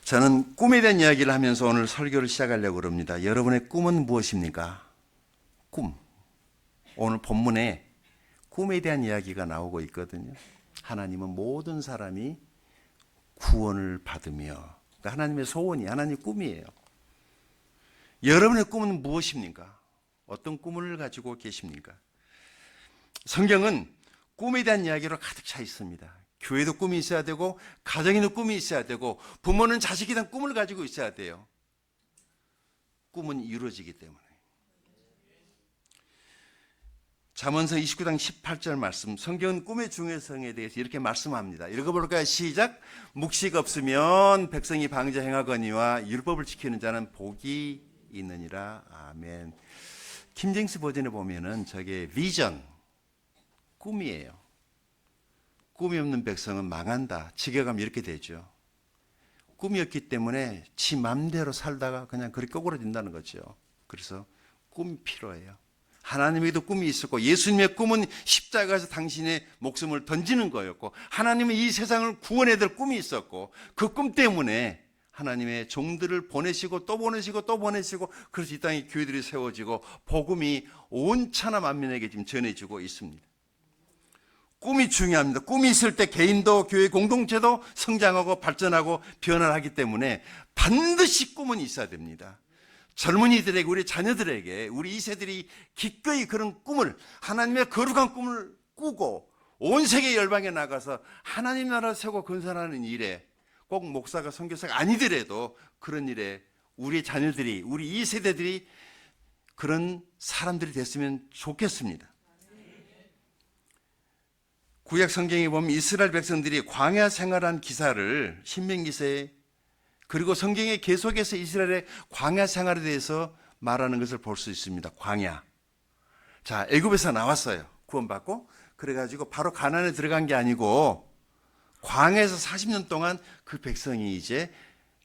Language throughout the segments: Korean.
저는 꿈에 대한 이야기를 하면서 오늘 설교를 시작하려고 합니다. 여러분의 꿈은 무엇입니까? 꿈. 오늘 본문에 꿈에 대한 이야기가 나오고 있거든요. 하나님은 모든 사람이 구원을 받으며, 그러니까 하나님의 소원이 하나님의 꿈이에요. 여러분의 꿈은 무엇입니까? 어떤 꿈을 가지고 계십니까? 성경은 꿈에 대한 이야기로 가득 차 있습니다. 교회도 꿈이 있어야 되고, 가정에도 꿈이 있어야 되고, 부모는 자식에 대한 꿈을 가지고 있어야 돼요. 꿈은 이루어지기 때문에. 잠언서 29장 18절 말씀, 성경은 꿈의 중요성에 대해서 이렇게 말씀합니다. 읽어볼까요? 시작. 묵식 없으면 백성이 방자 행하거니와 율법을 지키는 자는 복이 있느니라. 아멘. 킹제임스 버전에 보면은 저게 비전, 꿈이에요. 꿈이 없는 백성은 망한다. 지겨가면 이렇게 되죠. 꿈이 없기 때문에 지 맘대로 살다가 그냥 그렇게 꼬꾸라진다는 거죠. 그래서 꿈이 필요해요. 하나님에게도 꿈이 있었고, 예수님의 꿈은 십자가에서 당신의 목숨을 던지는 거였고, 하나님은 이 세상을 구원해야 될 꿈이 있었고, 그 꿈 때문에 하나님의 종들을 보내시고 또 보내시고 또 보내시고, 그래서 이 땅에 교회들이 세워지고 복음이 온 천하 만민에게 지금 전해지고 있습니다. 꿈이 중요합니다. 꿈이 있을 때 개인도 교회 공동체도 성장하고 발전하고 변화를 하기 때문에 반드시 꿈은 있어야 됩니다. 젊은이들에게, 우리 자녀들에게, 우리 2세들이 기꺼이 그런 꿈을, 하나님의 거룩한 꿈을 꾸고 온 세계 열방에 나가서 하나님 나라를 세우고 건설하는 일에, 꼭 목사가 선교사가 아니더라도 그런 일에 우리 자녀들이, 우리 2세대들이 그런 사람들이 됐으면 좋겠습니다. 구약 성경에 보면 이스라엘 백성들이 광야 생활한 기사를 신명기서에, 그리고 성경에 계속해서 이스라엘의 광야 생활에 대해서 말하는 것을 볼 수 있습니다. 광야. 자, 애굽에서 나왔어요. 구원받고. 그래가지고 바로 가나안에 들어간 게 아니고 광야에서 40년 동안 그 백성이 이제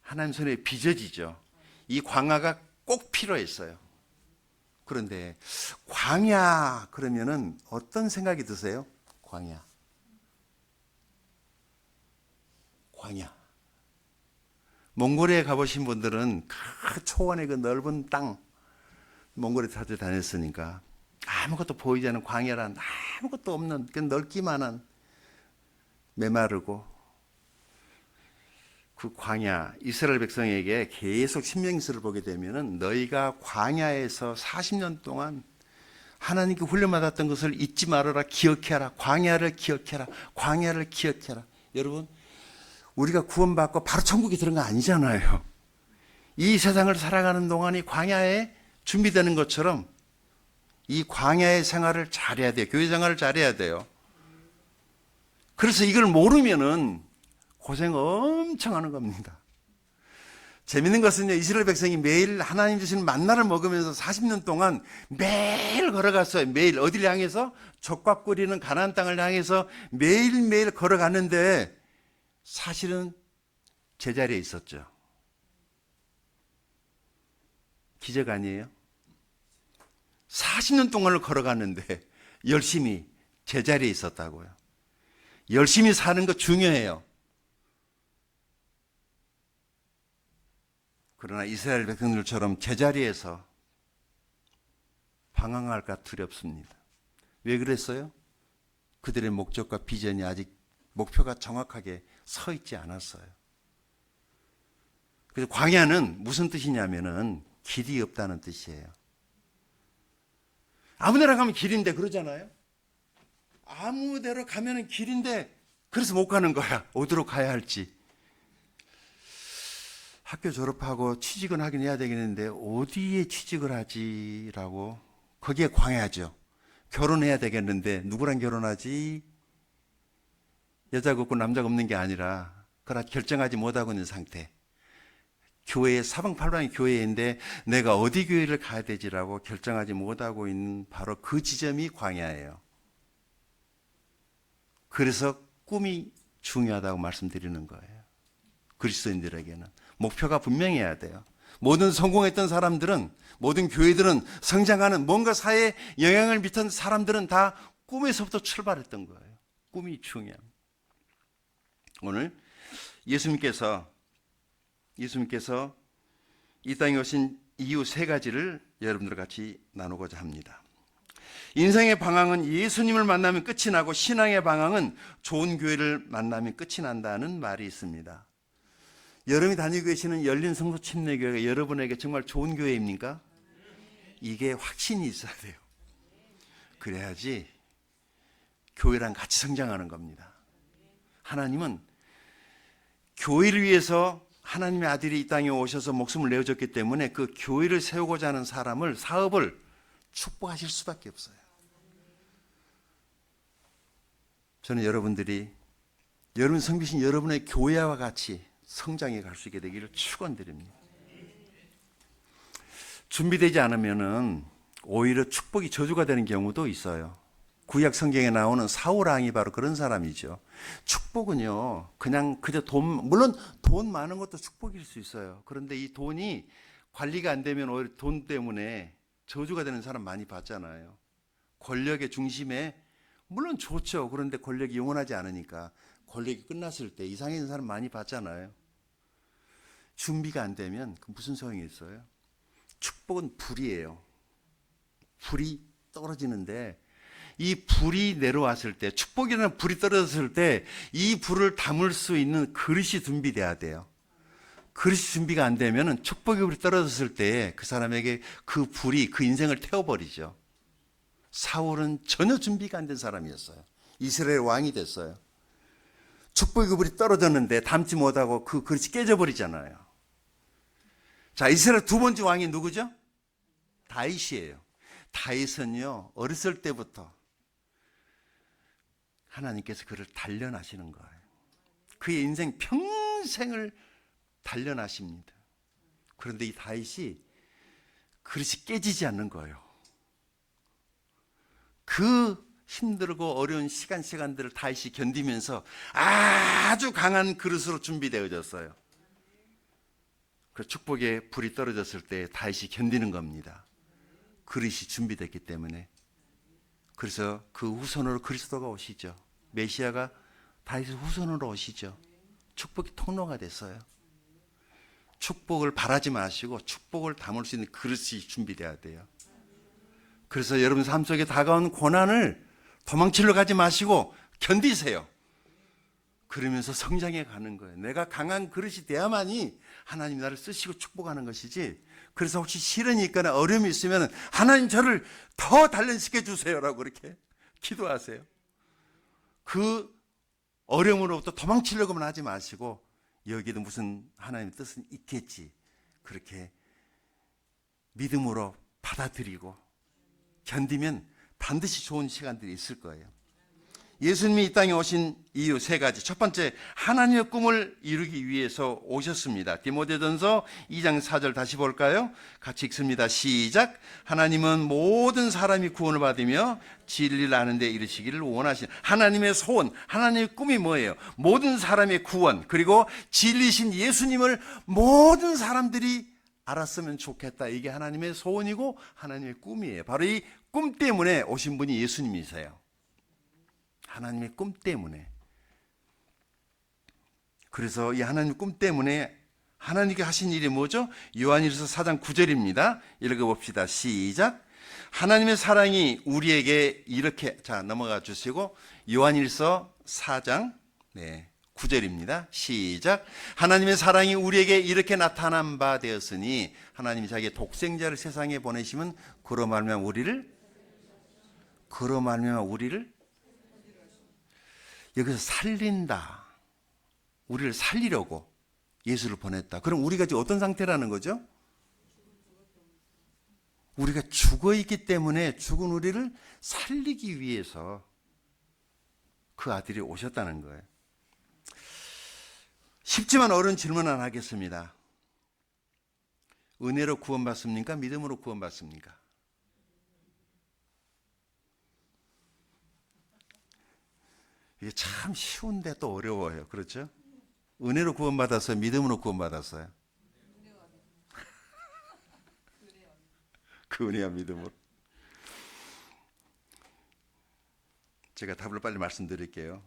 하나님 손에 빚어지죠. 이 광야가 꼭 필요했어요. 그런데 광야 그러면은 어떤 생각이 드세요? 광야. 몽골에 가보신 분들은 그 초원의 그 넓은 땅, 몽골에 자주 다녔으니까 아무것도 보이지 않는 광야란, 아무것도 없는 그 넓기만한, 메마르고, 그 광야, 이스라엘 백성에게 계속 신명기서를 보게 되면은 너희가 광야에서 40년 동안 하나님께 훈련받았던 것을 잊지 말아라, 기억해라, 광야를 기억해라, 광야를 기억해라. 여러분, 우리가 구원받고 바로 천국에 들은 거 아니잖아요. 이 세상을 살아가는 동안이 광야에 준비되는 것처럼 이 광야의 생활을 잘해야 돼요. 교회 생활을 잘해야 돼요. 그래서 이걸 모르면은 고생 엄청 하는 겁니다. 재밌는 것은요, 이스라엘 백성이 매일 하나님 주시는 만나를 먹으면서 40년 동안 매일 걸어갔어요. 매일 어디를 향해서? 족밥 끓이는 가나안 땅을 향해서 매일매일 걸어갔는데 사실은 제자리에 있었죠. 기적 아니에요? 40년 동안을 걸어갔는데 열심히 제자리에 있었다고요. 열심히 사는 거 중요해요. 그러나 이스라엘 백성들처럼 제자리에서 방황할까 두렵습니다. 왜 그랬어요? 그들의 목적과 비전이 아직, 목표가 정확하게 서 있지 않았어요. 그래서 광야는 무슨 뜻이냐면은 길이 없다는 뜻이에요. 아무 데나 가면 길인데 그러잖아요. 아무 데로 가면은 길인데 그래서 못 가는 거야. 어디로 가야 할지. 학교 졸업하고 취직은 하긴 해야 되겠는데 어디에 취직을 하지라고, 거기에 광야죠. 결혼해야 되겠는데 누구랑 결혼하지? 여자가 없고 남자가 없는 게 아니라 그러나 결정하지 못하고 있는 상태. 교회에, 사방팔방의 교회인데 내가 어디 교회를 가야 되지라고 결정하지 못하고 있는 바로 그 지점이 광야예요. 그래서 꿈이 중요하다고 말씀드리는 거예요. 그리스도인들에게는 목표가 분명해야 돼요. 모든 성공했던 사람들은, 모든 교회들은, 성장하는, 뭔가 사회에 영향을 미친 사람들은 다 꿈에서부터 출발했던 거예요. 꿈이 중요합니다. 오늘 예수님께서 예수님께서 이 땅에 오신 이유 세 가지를 여러분들과 같이 나누고자 합니다. 인생의 방향은 예수님을 만나면 끝이 나고 신앙의 방향은 좋은 교회를 만나면 끝이 난다는 말이 있습니다. 여러분이 다니고 계시는 열린 성도 침례교회가 여러분에게 정말 좋은 교회입니까? 이게 확신이 있어야 돼요. 그래야지 교회랑 같이 성장하는 겁니다. 하나님은 교회를 위해서 하나님의 아들이 이 땅에 오셔서 목숨을 내어줬기 때문에 그 교회를 세우고자 하는 사업을 축복하실 수밖에 없어요. 저는 여러분들이 여러분 섬기신 여러분의 교회와 같이 성장해 갈 수 있게 되기를 축원드립니다. 준비되지 않으면은 오히려 축복이 저주가 되는 경우도 있어요. 구약 성경에 나오는 사울 왕이 바로 그런 사람이죠. 축복은요, 그저 물론 돈 많은 것도 축복일 수 있어요. 그런데 이 돈이 관리가 안 되면 오히려 돈 때문에 저주가 되는 사람 많이 봤잖아요. 권력의 중심에 물론 좋죠. 그런데 권력이 영원하지 않으니까 권력이 끝났을 때 이상해진 사람 많이 봤잖아요. 준비가 안 되면 그 무슨 소용이 있어요? 축복은 불이에요. 불이 떨어지는데 이 불이 내려왔을 때, 축복이라는 불이 떨어졌을 때 이 불을 담을 수 있는 그릇이 준비돼야 돼요. 그릇이 준비가 안 되면 축복의 불이 떨어졌을 때 그 사람에게 그 불이 그 인생을 태워버리죠. 사울은 전혀 준비가 안 된 사람이었어요. 이스라엘 왕이 됐어요. 축복의 불이 떨어졌는데 담지 못하고 그 그릇이 깨져버리잖아요. 자, 이스라엘 두 번째 왕이 누구죠? 다윗이에요. 다윗은요, 어렸을 때부터 하나님께서 그를 단련하시는 거예요. 그의 인생 평생을 단련하십니다. 그런데 이 다윗이 그릇이 깨지지 않는 거예요. 그 힘들고 어려운 시간들을 다윗이 견디면서 아주 강한 그릇으로 준비되어졌어요. 그 축복의 불이 떨어졌을 때 다윗이 견디는 겁니다. 그릇이 준비됐기 때문에. 그래서 그 후손으로 그리스도가 오시죠. 메시아가 다윗의 후손으로 오시죠. 축복의 통로가 됐어요. 축복을 바라지 마시고 축복을 담을 수 있는 그릇이 준비돼야 돼요. 그래서 여러분 삶 속에 다가온 고난을 도망치려 가지 마시고 견디세요. 그러면서 성장해 가는 거예요. 내가 강한 그릇이 돼야만이 하나님 나를 쓰시고 축복하는 것이지. 그래서 혹시 시련이 있거나 어려움이 있으면 하나님 저를 더 단련시켜 주세요라고 그렇게 기도하세요. 그 어려움으로부터 도망치려고만 하지 마시고 여기도 무슨 하나님의 뜻은 있겠지. 그렇게 믿음으로 받아들이고 견디면 반드시 좋은 시간들이 있을 거예요. 예수님이 이 땅에 오신 이유 세 가지. 첫 번째, 하나님의 꿈을 이루기 위해서 오셨습니다. 디모데전서 2장 4절 다시 볼까요? 같이 읽습니다. 시작. 하나님은 모든 사람이 구원을 받으며 진리를 아는 데 이르시기를 원하신 하나님의 소원, 하나님의 꿈이 뭐예요? 모든 사람의 구원, 그리고 진리신 예수님을 모든 사람들이 알았으면 좋겠다. 이게 하나님의 소원이고 하나님의 꿈이에요. 바로 이 꿈 때문에 오신 분이 예수님이세요. 하나님의 꿈 때문에. 그래서 이 하나님의 꿈 때문에 하나님께 하신 일이 뭐죠? 요한일서 4장 9절입니다. 읽어봅시다. 시작. 하나님의 사랑이 우리에게 이렇게, 자 넘어가 주시고 요한일서 4장 9절입니다. 시작. 하나님의 사랑이 우리에게 이렇게 나타난 바 되었으니 하나님이 자기의 독생자를 세상에 보내시면 그로 말미암아 우리를 여기서 살린다. 우리를 살리려고 예수를 보냈다. 그럼 우리가 지금 어떤 상태라는 거죠? 우리가 죽어 있기 때문에 죽은 우리를 살리기 위해서 그 아들이 오셨다는 거예요. 쉽지만 어려운 질문 하나 하겠습니다. 은혜로 구원받습니까? 믿음으로 구원받습니까? 이게 참 쉬운데 또 어려워요. 그렇죠? 은혜로 구원받았어요? 믿음으로 구원받았어요? 그 은혜와 믿음으로. 제가 답을 빨리 말씀드릴게요.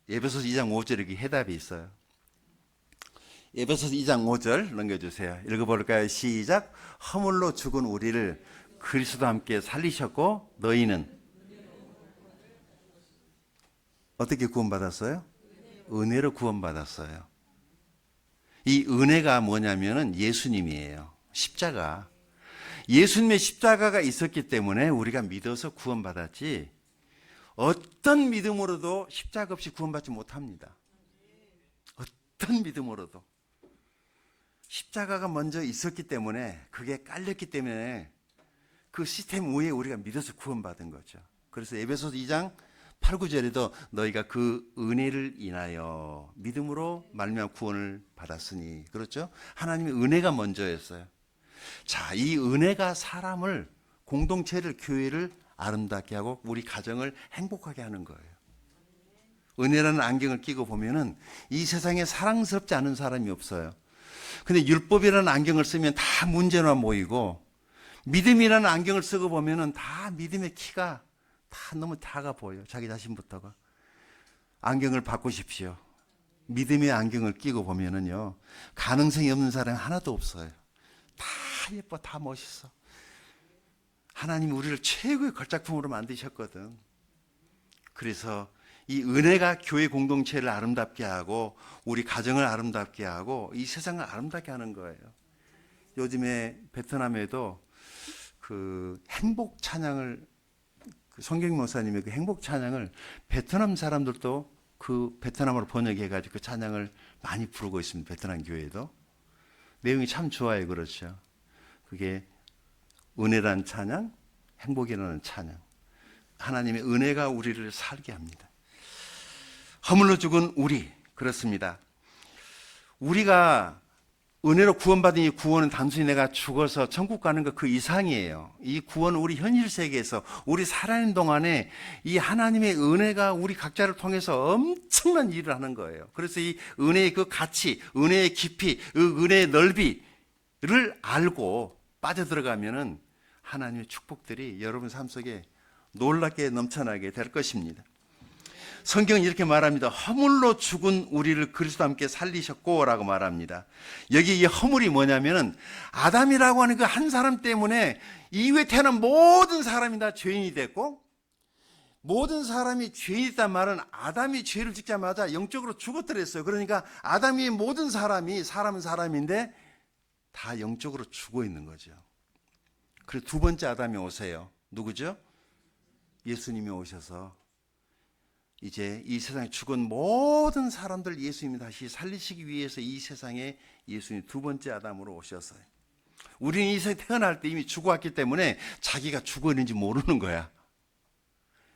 에베소서 2장 5절에 해답이 있어요. 에베소서 2장 5절 넘겨주세요. 읽어볼까요? 시작. 허물로 죽은 우리를 그리스도와 함께 살리셨고 너희는 어떻게 구원받았어요? 은혜로 구원받았어요. 이 은혜가 뭐냐면은 예수님이에요. 십자가. 예수님의 십자가가 있었기 때문에 우리가 믿어서 구원받았지, 어떤 믿음으로도 십자가 없이 구원받지 못합니다. 어떤 믿음으로도. 십자가가 먼저 있었기 때문에, 그게 깔렸기 때문에 그 시스템 위에 우리가 믿어서 구원받은 거죠. 그래서 에베소서 2장 8, 9절에도 너희가 그 은혜를 인하여 믿음으로 말미암아 구원을 받았으니, 그렇죠? 하나님의 은혜가 먼저였어요. 자, 이 은혜가 사람을, 공동체를, 교회를 아름답게 하고 우리 가정을 행복하게 하는 거예요. 은혜라는 안경을 끼고 보면은 이 세상에 사랑스럽지 않은 사람이 없어요. 근데 율법이라는 안경을 쓰면 다 문제만 보이고, 믿음이라는 안경을 쓰고 보면은 다 믿음의 키가 다 너무 작아 보여요. 자기 자신부터가. 안경을 바꾸십시오. 믿음의 안경을 끼고 보면은요, 가능성이 없는 사람이 하나도 없어요. 다 예뻐, 다 멋있어. 하나님이 우리를 최고의 걸작품으로 만드셨거든. 그래서 이 은혜가 교회 공동체를 아름답게 하고 우리 가정을 아름답게 하고 이 세상을 아름답게 하는 거예요. 요즘에 베트남에도 그 행복 찬양을, 그 성경 목사님의 그 행복 찬양을 베트남 사람들도 그 베트남어로 번역해가지고 그 찬양을 많이 부르고 있습니다. 베트남 교회도. 내용이 참 좋아요. 그렇죠. 그게 은혜라는 찬양, 행복이라는 찬양. 하나님의 은혜가 우리를 살게 합니다. 허물로 죽은 우리, 그렇습니다. 우리가 은혜로 구원받은 이 구원은 단순히 내가 죽어서 천국 가는 것 그 이상이에요. 이 구원은 우리 현실 세계에서 우리 살아있는 동안에 이 하나님의 은혜가 우리 각자를 통해서 엄청난 일을 하는 거예요. 그래서 이 은혜의 그 가치, 은혜의 깊이, 그 은혜의 넓이를 알고 빠져들어가면은 하나님의 축복들이 여러분 삶 속에 놀랍게 넘쳐나게 될 것입니다. 성경은 이렇게 말합니다. 허물로 죽은 우리를 그리스도와 함께 살리셨고 라고 말합니다. 여기 이 허물이 뭐냐면은 아담이라고 하는 그 한 사람 때문에 이후에 태어난 모든 사람이 다 죄인이 됐고, 모든 사람이 죄인이 있단 말은 아담이 죄를 짓자마자 영적으로 죽었더랬어요. 그러니까 아담이 모든 사람이, 사람은 사람인데 다 영적으로 죽어 있는 거죠. 그래서 두 번째 아담이 오세요. 누구죠? 예수님이 오셔서 이제 이 세상에 죽은 모든 사람들 예수님이 다시 살리시기 위해서 이 세상에 예수님이 두 번째 아담으로 오셨어요. 우리는 이 세상에 태어날 때 이미 죽어왔기 때문에 자기가 죽어 있는지 모르는 거야.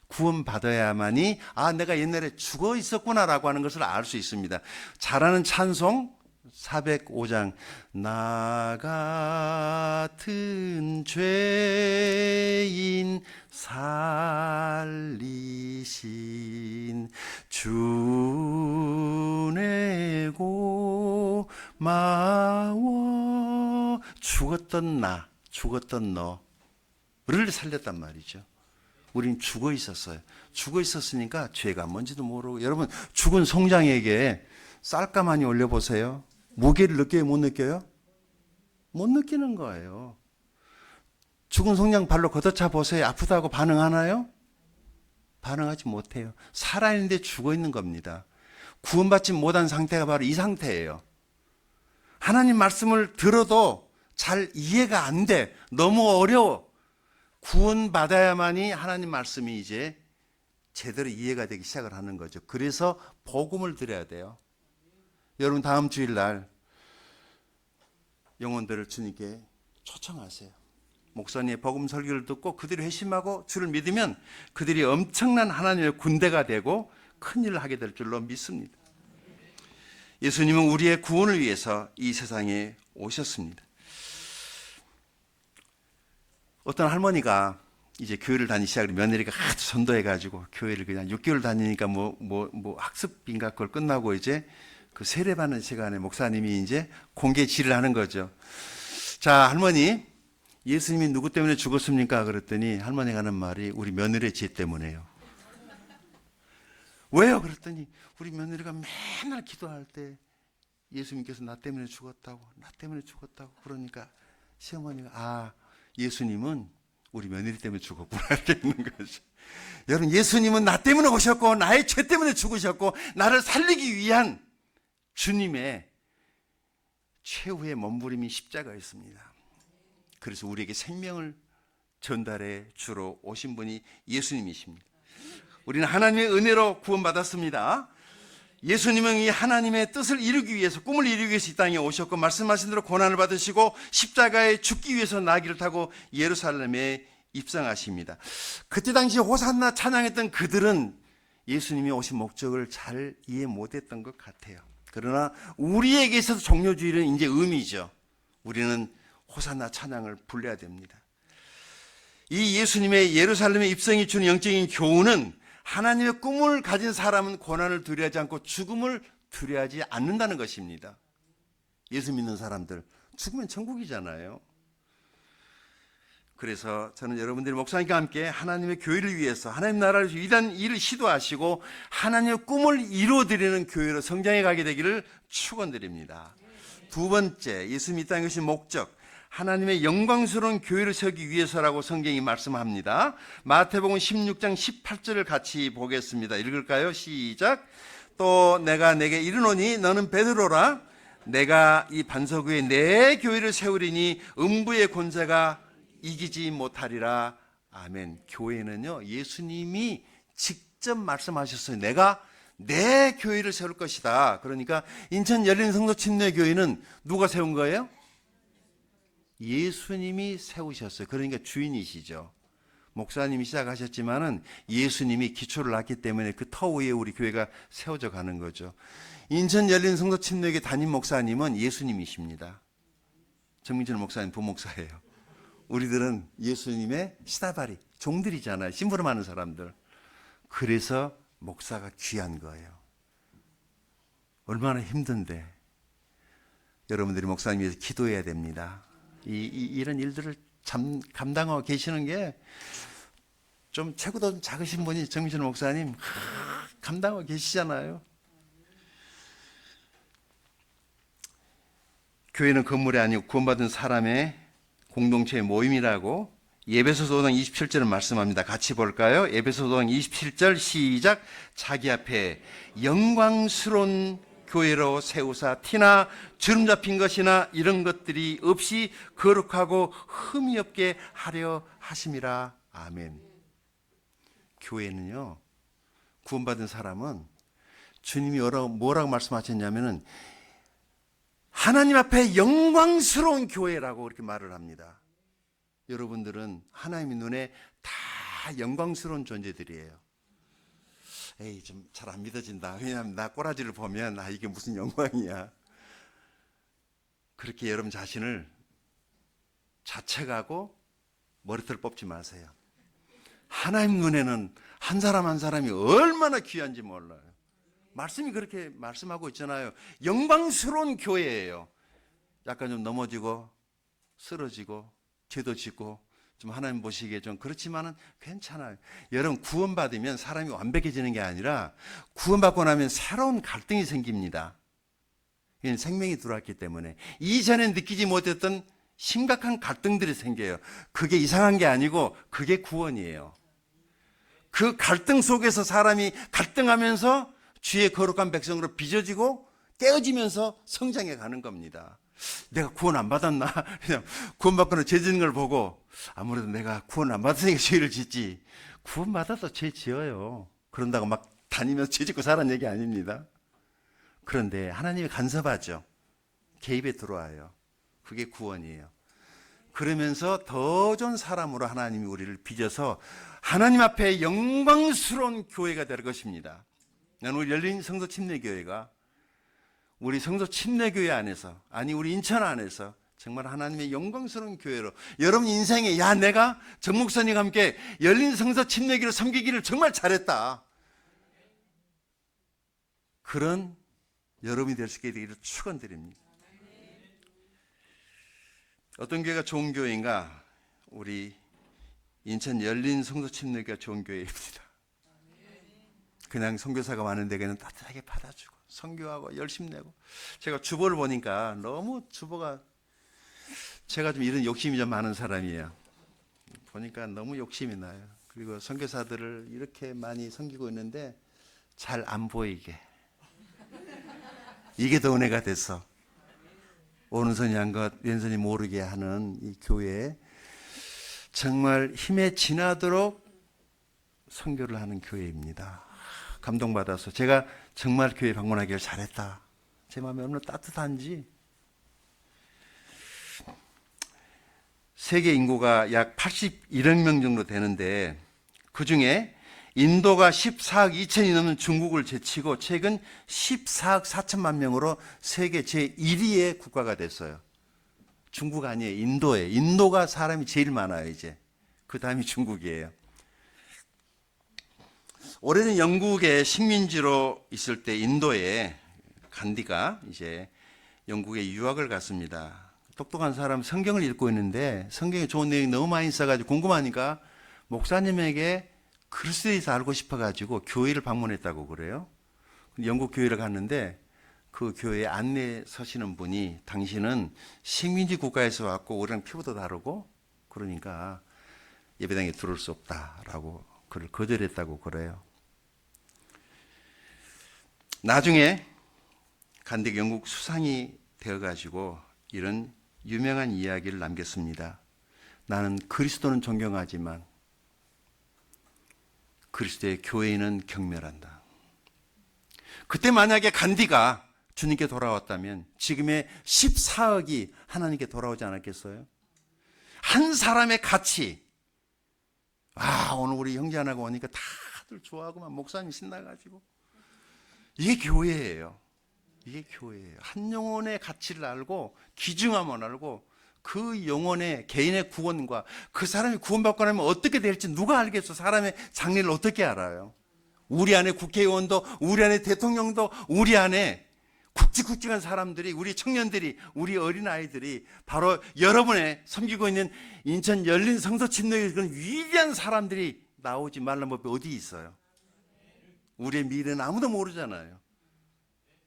구원받아야만이 아, 내가 옛날에 죽어 있었구나라고 하는 것을 알 수 있습니다. 잘하는 찬송 405장 나 같은 죄인 살리신 주 내고 마워 죽었던 나, 죽었던 너를 살렸단 말이죠. 우린 죽어 있었어요. 죽어 있었으니까 죄가 뭔지도 모르고. 여러분, 죽은 송장에게 쌀가마니 올려보세요. 무게를 느껴요? 못 느껴요? 못 느끼는 거예요. 죽은 송장 발로 걷어차 보세요. 아프다고 반응하나요? 반응하지 못해요. 살아있는데 죽어 있는 겁니다. 구원받지 못한 상태가 바로 이 상태예요. 하나님 말씀을 들어도 잘 이해가 안 돼. 너무 어려워. 구원받아야만이 하나님 말씀이 이제 제대로 이해가 되기 시작을 하는 거죠. 그래서 복음을 드려야 돼요. 여러분, 다음 주일날 영혼들을 주님께 초청하세요. 목사님의 복음 설교를 듣고 그들이 회심하고 주를 믿으면 그들이 엄청난 하나님의 군대가 되고 큰 일을 하게 될 줄로 믿습니다. 예수님은 우리의 구원을 위해서 이 세상에 오셨습니다. 어떤 할머니가 이제 교회를 다니기 시작을, 며느리가 아주 전도해가지고 교회를 그냥 6개월 다니니까 학습인가 그걸 끝나고 이제 그 세례받는 시간에 목사님이 이제 공개 질의를 하는 거죠. 자, 할머니, 예수님이 누구 때문에 죽었습니까? 그랬더니 할머니가 하는 말이 우리 며느리의 죄 때문에요. 왜요? 그랬더니 우리 며느리가 맨날 기도할 때 예수님께서 나 때문에 죽었다고, 나 때문에 죽었다고 그러니까 시어머니가 예수님은 우리 며느리 때문에 죽었구나 이렇게 있는 거죠. 여러분, 예수님은 나 때문에 오셨고 나의 죄 때문에 죽으셨고 나를 살리기 위한 주님의 최후의 몸부림이 십자가였습니다. 그래서 우리에게 생명을 전달해 주러 오신 분이 예수님이십니다. 우리는 하나님의 은혜로 구원받았습니다. 예수님은 이 하나님의 뜻을 이루기 위해서, 꿈을 이루기 위해서 이 땅에 오셨고 말씀하신 대로 고난을 받으시고 십자가에 죽기 위해서 나귀를 타고 예루살렘에 입성하십니다. 그때 당시 호산나 찬양했던 그들은 예수님이 오신 목적을 잘 이해 못했던 것 같아요. 그러나 우리에게 있어서 종료주일은 이제 의미죠. 우리는 호산나 찬양을 불러야 됩니다. 이 예수님의 예루살렘의 입성이 주는 영적인 교훈은 하나님의 꿈을 가진 사람은 고난을 두려워하지 않고 죽음을 두려워하지 않는다는 것입니다. 예수 믿는 사람들, 죽으면 천국이잖아요. 그래서 저는 여러분들이 목사님과 함께 하나님의 교회를 위해서, 하나님 나라를 위해서 위대한 일을 시도하시고 하나님의 꿈을 이루어드리는 교회로 성장해 가게 되기를 축원드립니다. 두 번째, 예수님이 이 땅에 오신 목적, 하나님의 영광스러운 교회를 세우기 위해서라고 성경이 말씀합니다. 마태복음 16장 18절을 같이 보겠습니다. 읽을까요? 시작. 또 내가 내게 이르노니 너는 베드로라. 내가 이 반석 위에 내 교회를 세우리니 음부의 권세가 이기지 못하리라. 아멘. 교회는요, 예수님이 직접 말씀하셨어요. 내가 내 교회를 세울 것이다. 그러니까 인천 열린 성도 침례교회는 누가 세운 거예요? 예수님이 세우셨어요. 그러니까 주인이시죠. 목사님이 시작하셨지만은 예수님이 기초를 놨기 때문에 그 터 위에 우리 교회가 세워져 가는 거죠. 인천 열린 성도 침례교회 담임 목사님은 예수님이십니다. 정민철 목사님 부목사예요. 우리들은 예수님의 시다바리, 종들이잖아요. 심부름하는 사람들. 그래서 목사가 귀한 거예요. 얼마나 힘든데. 여러분들이 목사님 위해서 기도해야 됩니다. 이런 일들을 감당하고 계시는 게 좀 체구도 좀 작으신 분이 정민철 목사님 감당하고 계시잖아요. 교회는 건물이 아니고 구원받은 사람의 공동체의 모임이라고 에베소서 5장 27절을 말씀합니다. 같이 볼까요? 에베소서 5장 27절 시작. 자기 앞에 영광스러운 교회로 세우사 티나 주름 잡힌 것이나 이런 것들이 없이 거룩하고 흠이 없게 하려 하심이라. 아멘. 교회는요, 구원받은 사람은 주님이 뭐라고 말씀하셨냐면은 하나님 앞에 영광스러운 교회라고 그렇게 말을 합니다. 여러분들은 하나님의 눈에 다 영광스러운 존재들이에요. 에이, 좀 잘 안 믿어진다. 왜냐하면 나 꼬라지를 보면 이게 무슨 영광이야. 그렇게 여러분 자신을 자책하고 머리털 뽑지 마세요. 하나님 눈에는 한 사람 한 사람이 얼마나 귀한지 몰라요. 말씀이 그렇게 말씀하고 있잖아요. 영광스러운 교회예요. 약간 좀 넘어지고 쓰러지고 죄도 짓고 좀 하나님 보시기에 좀 그렇지만은 괜찮아요. 여러분, 구원받으면 사람이 완벽해지는 게 아니라 구원받고 나면 새로운 갈등이 생깁니다. 이건 생명이 들어왔기 때문에 이전에 느끼지 못했던 심각한 갈등들이 생겨요. 그게 이상한 게 아니고 그게 구원이에요. 그 갈등 속에서 사람이 갈등하면서 주의 거룩한 백성으로 빚어지고 깨어지면서 성장해 가는 겁니다. 내가 구원 안 받았나? 그냥 구원받고는 죄 짓는 걸 보고 아무래도 내가 구원 안 받았으니까 죄를 짓지. 구원 받아서 죄 지어요. 그런다고 막 다니면서 죄 짓고 살라는 얘기 아닙니다. 그런데 하나님이 간섭하죠. 개입에 들어와요. 그게 구원이에요. 그러면서 더 좋은 사람으로 하나님이 우리를 빚어서 하나님 앞에 영광스러운 교회가 될 것입니다. 나는 우리 열린 성도 침례교회가 우리 성도 침례교회 안에서, 아니 우리 인천 안에서 정말 하나님의 영광스러운 교회로 여러분 인생에 내가 정 목사님과 함께 열린 성도 침례교회를 섬기기를 정말 잘했다. 그런 여러분이 될 수 있게 되기를 축원드립니다. 어떤 교회가 좋은 교회인가? 우리 인천 열린 성도 침례교회가 좋은 교회입니다. 그냥 선교사가 많은데 그냥 따뜻하게 받아주고 선교하고 열심 내고. 제가 주보를 보니까 너무 주보가, 제가 좀 이런 욕심이 좀 많은 사람이에요. 보니까 너무 욕심이 나요. 그리고 선교사들을 이렇게 많이 섬기고 있는데 잘 안 보이게, 이게 더 은혜가 됐어. 오른손이 한 것 왼손이 모르게 하는 이 교회, 정말 힘에 지나도록 선교를 하는 교회입니다. 감동받아서 제가 정말 교회 방문하기를 잘했다. 제 마음이 얼마나 따뜻한지. 세계 인구가 약 81억 명 정도 되는데 그중에 인도가 14억 2천이 넘는 중국을 제치고 최근 14억 4천만 명으로 세계 제1위의 국가가 됐어요. 중국 아니에요. 인도예요. 인도가 사람이 제일 많아요. 이제 그 다음이 중국이에요. 오래전 영국의 식민지로 있을 때 인도에 간디가 이제 영국에 유학을 갔습니다. 똑똑한 사람 성경을 읽고 있는데 성경에 좋은 내용이 너무 많이 있어가지고 궁금하니까 목사님에게 그리스도에 대해서 알고 싶어가지고 교회를 방문했다고 그래요. 영국 교회를 갔는데 그 교회에 안내 서시는 분이 당신은 식민지 국가에서 왔고 우리랑 피부도 다르고 그러니까 예배당에 들어올 수 없다라고 그를 거절했다고 그래요. 나중에 간디가 영국 수상이 되어가지고 이런 유명한 이야기를 남겼습니다. 나는 그리스도는 존경하지만 그리스도의 교회인은 경멸한다. 그때 만약에 간디가 주님께 돌아왔다면 지금의 14억이 하나님께 돌아오지 않았겠어요? 한 사람의 가치. 오늘 우리 형제 하나가 오니까 다들 좋아하고만 목사님 신나가지고. 이게 교회예요. 이게 교회예요. 한 영혼의 가치를 알고 귀중함을 알고 그 영혼의 개인의 구원과 그 사람이 구원받고 나면 어떻게 될지 누가 알겠어? 사람의 장래를 어떻게 알아요? 우리 안에 국회의원도, 우리 안에 대통령도, 우리 안에 굵직굵직한 사람들이, 우리 청년들이, 우리 어린아이들이 바로 여러분의 섬기고 있는 인천 열린 성서 침례의 그런 위대한 사람들이 나오지 말란 법이 어디 있어요? 우리의 미래는 아무도 모르잖아요.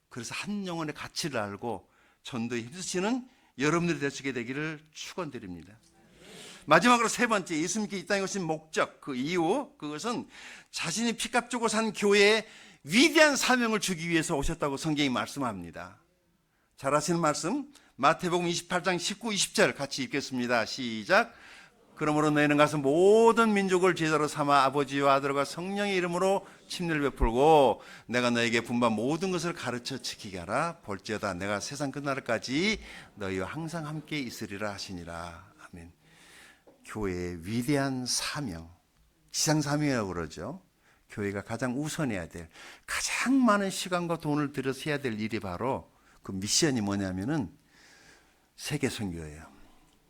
그래서 한 영혼의 가치를 알고 전도에 힘쓰시는 여러분들이 되시게 되기를 축원드립니다. 마지막으로 세 번째, 예수님께 이 땅에 오신 목적, 그 이유, 그것은 자신이 피값 주고 산 교회에 위대한 사명을 주기 위해서 오셨다고 성경이 말씀합니다. 잘 아시는 말씀, 마태복음 28장 19, 20절 같이 읽겠습니다. 시작. 그러므로 너희는 가서 모든 민족을 제자로 삼아 아버지와 아들과 성령의 이름으로 침례를 베풀고 내가 너에게 분반 모든 것을 가르쳐 지키게 하라. 볼지어다 내가 세상 끝날까지 너희와 항상 함께 있으리라 하시니라. 아멘. 교회의 위대한 사명, 지상 사명이라고 그러죠. 교회가 가장 우선해야 될, 가장 많은 시간과 돈을 들여서 해야 될 일이 바로 그 미션이 뭐냐면은 세계 선교예요.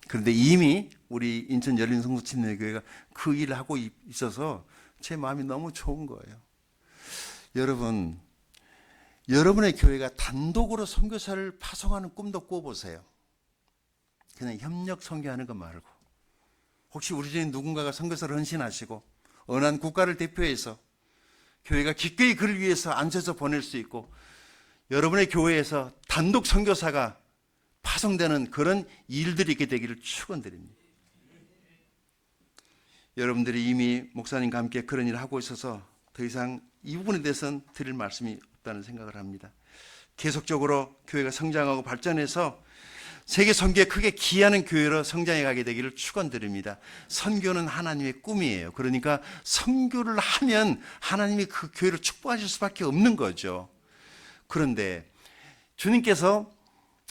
그런데 이미 우리 인천 열린 성수 침례교회가 그 일을 하고 있어서 제 마음이 너무 좋은 거예요. 여러분, 여러분의 교회가 단독으로 선교사를 파송하는 꿈도 꿔보세요. 그냥 협력 선교하는 거 말고. 혹시 우리 중에 누군가가 선교사를 헌신하시고 어느 한 국가를 대표해서 교회가 기꺼이 그를 위해서 앉혀서 보낼 수 있고 여러분의 교회에서 단독 선교사가 파송되는 그런 일들이 있게 되기를 축원드립니다. 여러분들이 이미 목사님과 함께 그런 일을 하고 있어서 더 이상 이 부분에 대해서는 드릴 말씀이 없다는 생각을 합니다. 계속적으로 교회가 성장하고 발전해서 세계 선교에 크게 기여하는 교회로 성장해 가게 되기를 축원드립니다. 선교는 하나님의 꿈이에요. 그러니까 선교를 하면 하나님이 그 교회를 축복하실 수밖에 없는 거죠. 그런데 주님께서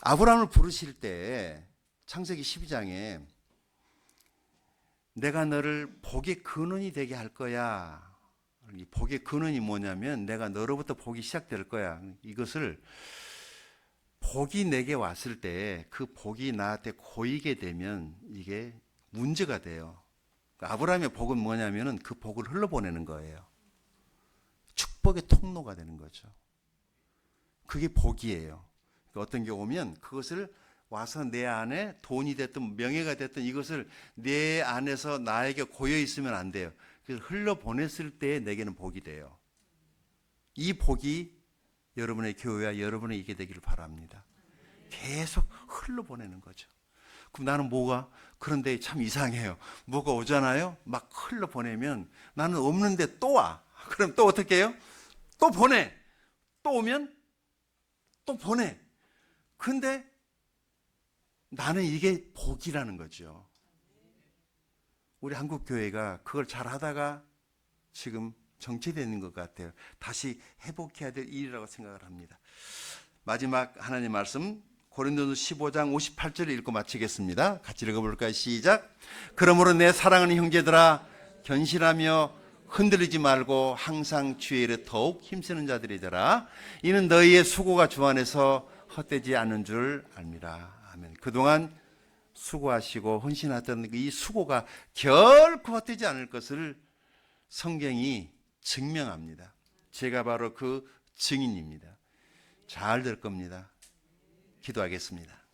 아브라함을 부르실 때 창세기 12장에 내가 너를 복의 근원이 되게 할 거야. 이 복의 근원이 뭐냐면 내가 너로부터 복이 시작될 거야. 이것을 복이 내게 왔을 때 그 복이 나한테 고이게 되면 이게 문제가 돼요. 아브라함의 복은 뭐냐면은 그 복을 흘러보내는 거예요. 축복의 통로가 되는 거죠. 그게 복이에요. 어떤 게 오면 그것을 와서 내 안에 돈이 됐든 명예가 됐든 이것을 내 안에서 나에게 고여 있으면 안 돼요. 그래서 흘러보냈을 때 내게는 복이 돼요. 이 복이 여러분의 교회와 여러분이 있게 되기를 바랍니다. 계속 흘러보내는 거죠. 그럼 나는 그런데 참 이상해요. 뭐가 오잖아요. 막 흘러보내면 나는 없는데 또 와. 그럼 또 어떻게 해요? 또 보내. 또 오면 또 보내. 근데 나는 이게 복이라는 거죠. 우리 한국 교회가 그걸 잘 하다가 지금 정체되는 것 같아요. 다시 회복해야 될 일이라고 생각을 합니다. 마지막 하나님 말씀 고린도서 15장 58절 읽고 마치겠습니다. 같이 읽어볼까요? 시작. 그러므로 내 사랑하는 형제들아 견실하며 흔들리지 말고 항상 주의 일에 더욱 힘쓰는 자들이 되라. 이는 너희의 수고가 주 안에서 헛되지 않는 줄 압니다. 아멘. 그동안 수고하시고 헌신하던 이 수고가 결코 헛되지 않을 것을 성경이 증명합니다. 제가 바로 그 증인입니다. 잘 될 겁니다. 기도하겠습니다.